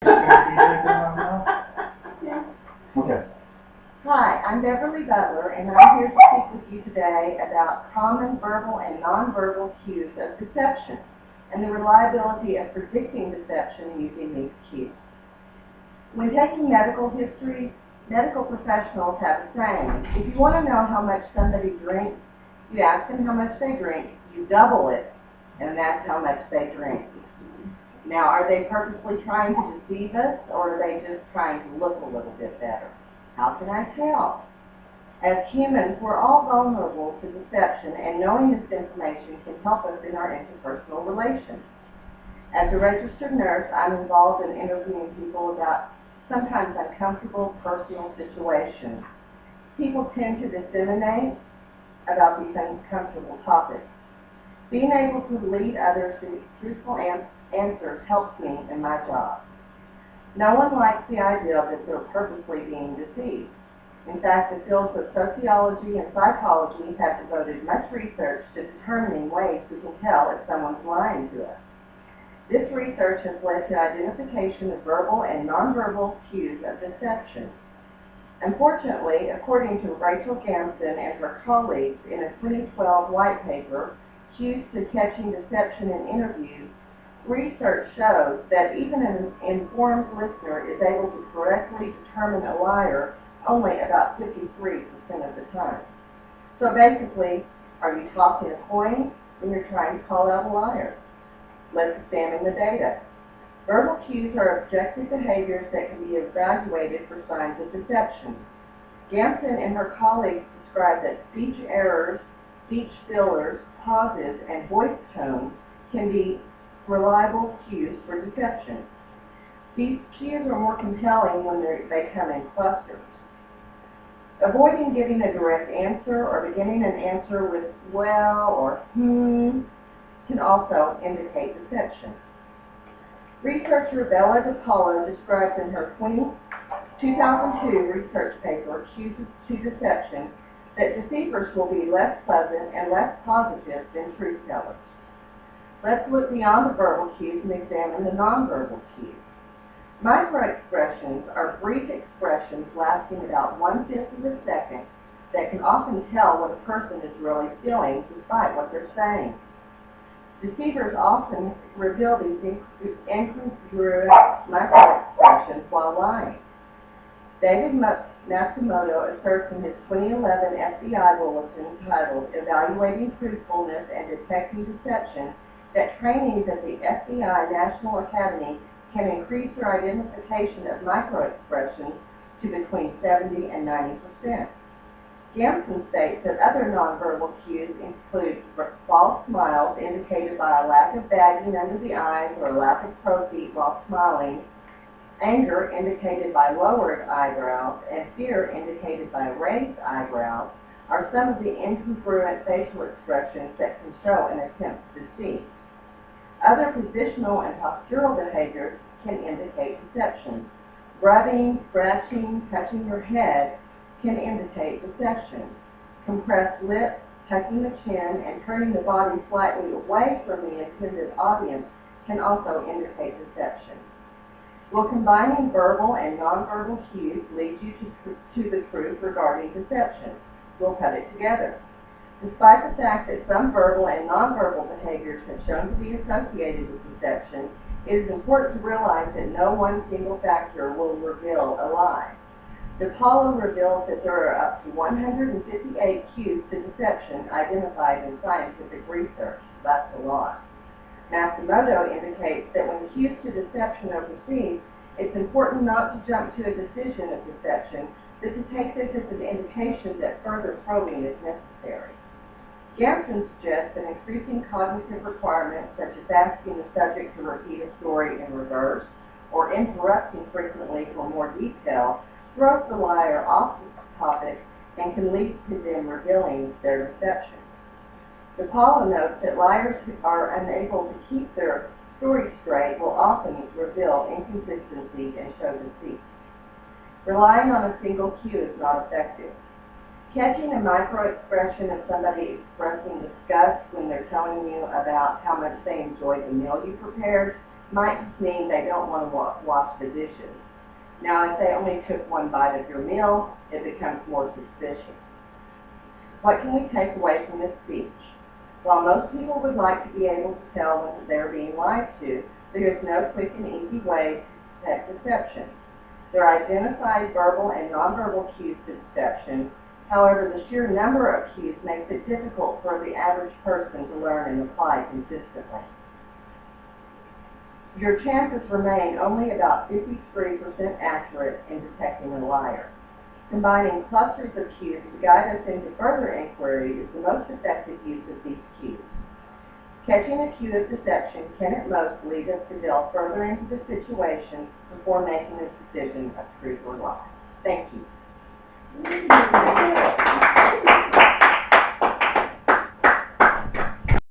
Okay. Hi, I'm Beverly Butler, and I'm here to speak with you today about common verbal and nonverbal cues of deception and the reliability of predicting deception using these cues. When taking medical history, medical professionals have a saying: if you want to know how much somebody drinks, you ask them how much they drink, you double it, and that's how much they drink. Now, are they purposely trying to deceive us, or are they just trying to look a little bit better? How can I tell? As humans, we're all vulnerable to deception, and knowing this information can help us in our interpersonal relations. As a registered nurse, I'm involved in interviewing people about sometimes uncomfortable personal situations. People tend to disseminate about these uncomfortable topics. Being able to lead others to truthful answers helps me in my job. No one likes the idea that they're purposely being deceived. In fact, the fields of sociology and psychology have devoted much research to determining ways we can tell if someone's lying to us. This research has led to identification of verbal and nonverbal cues of deception. Unfortunately, according to Rachel Gamson and her colleagues in a 2012 white paper, Cues to Catching Deception in Interviews, research shows that even an informed listener is able to correctly determine a liar only about 53% of the time. So basically, are you tossing a coin when you're trying to call out a liar? Let's examine the data. Verbal cues are objective behaviors that can be evaluated for signs of deception. Gamson and her colleagues described that speech errors, speech fillers, pauses, and voice tones can be reliable cues for deception. These cues are more compelling when they come in clusters. Avoiding giving a direct answer or beginning an answer with well or can also indicate deception. Researcher Bella DiPaolo describes in her 2002 research paper, Cues to Deception, that deceivers will be less pleasant and less positive than truth tellers. Let's look beyond the verbal cues and examine the nonverbal cues. Microexpressions are brief expressions lasting about 1/5 of a second that can often tell what a person is really feeling despite what they're saying. Deceivers often reveal these incongruous microexpressions while lying. David Matsumoto asserts in his 2011 FBI bulletin titled Evaluating Truthfulness and Detecting Deception that trainees at the FBI National Academy can increase their identification of microexpressions to between 70 and 90%. Gamson states that other nonverbal cues include false smiles indicated by a lack of bagging under the eyes or a lack of crow's feet while smiling, anger indicated by lowered eyebrows, and fear indicated by raised eyebrows are some of the incongruent facial expressions that can show an attempt to deceive. Other positional and postural behaviors can indicate deception. Rubbing, scratching, touching your head can indicate deception. Compressed lips, tucking the chin, and turning the body slightly away from the intended audience can also indicate deception. Will combining verbal and nonverbal cues lead you to the truth regarding deception? We'll put it together. Despite the fact that some verbal and nonverbal behaviors have shown to be associated with deception, it is important to realize that no one single factor will reveal a lie. DiPaolo reveals that there are up to 158 cues to deception identified in scientific research. That's a lot. Matsumoto indicates that when cues to deception are perceived, it's important not to jump to a decision of deception, but to take this as an indication that further probing is necessary. Gamson suggests that increasing cognitive requirements, such as asking the subject to repeat a story in reverse or interrupting frequently for more detail, throws the liar off the topic and can lead to them revealing their deception. DiPaolo notes that liars who are unable to keep their story straight will often reveal inconsistencies and show deceit. Relying on a single cue is not effective. Catching a microexpression of somebody expressing disgust when they're telling you about how much they enjoyed the meal you prepared might just mean they don't want to wash the dishes. Now, if they only took one bite of your meal, it becomes more suspicious. What can we take away from this speech? While most people would like to be able to tell when they're being lied to, there is no quick and easy way to detect deception. There are identified verbal and nonverbal cues to deception. However, the sheer number of cues makes it difficult for the average person to learn and apply consistently. Your chances remain only about 53% accurate in detecting a liar. Combining clusters of cues to guide us into further inquiry is the most effective use of these cues. Catching a cue of deception can at most lead us to delve further into the situation before making a decision of truth or lie. Thank you.